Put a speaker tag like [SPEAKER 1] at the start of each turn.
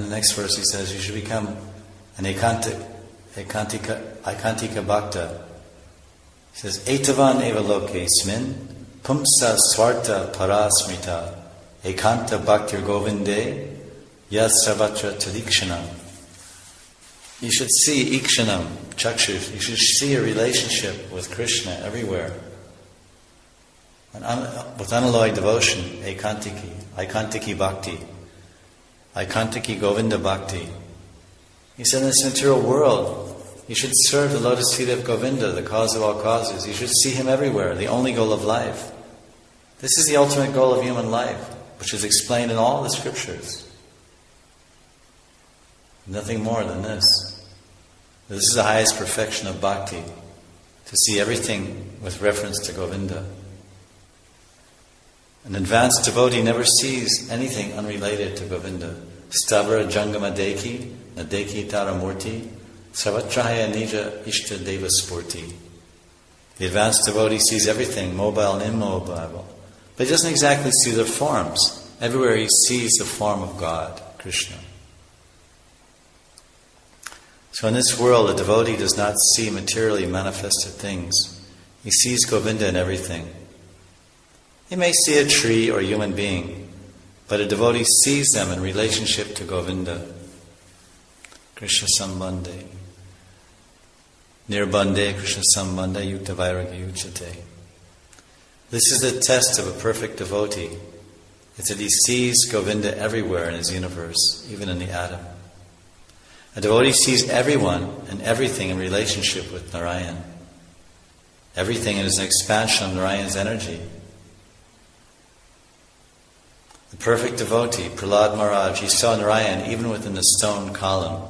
[SPEAKER 1] the next verse he says, you should become an ekantika bhakta. He says, Etavan eva loke smin, pumsa swarta parasmrita, ekanta bhaktir govinde, yas sarvatra tadikshanam. You should see ikshanam, chakshus, you should see a relationship with Krishna everywhere. With unalloyed devotion, ekantiki bhakti, ekantiki govinda bhakti. He said in this material world, you should serve the lotus feet of Govinda, the cause of all causes. You should see him everywhere, the only goal of life. This is the ultimate goal of human life, which is explained in all the scriptures. Nothing more than this. This is the highest perfection of bhakti, to see everything with reference to Govinda. An advanced devotee never sees anything unrelated to Govinda. Stabra jangama deki, nadeki taramurti, sarvatrahaya nija ishta deva spurti. The advanced devotee sees everything, mobile and immobile, but he doesn't exactly see their forms. Everywhere he sees the form of God, Krishna. So in this world, a devotee does not see materially manifested things. He sees Govinda in everything. He may see a tree or a human being, but a devotee sees them in relationship to Govinda. Krishna sambandhe. Nirbandhe Krishna sambandhe yukta vairagya uchate. This is the test of a perfect devotee. It's that he sees Govinda everywhere in his universe, even in the atom. A devotee sees everyone and everything in relationship with Narayan. Everything is an expansion of Narayan's energy. The perfect devotee, Prahlad Maharaj, he saw Narayan even within the stone column.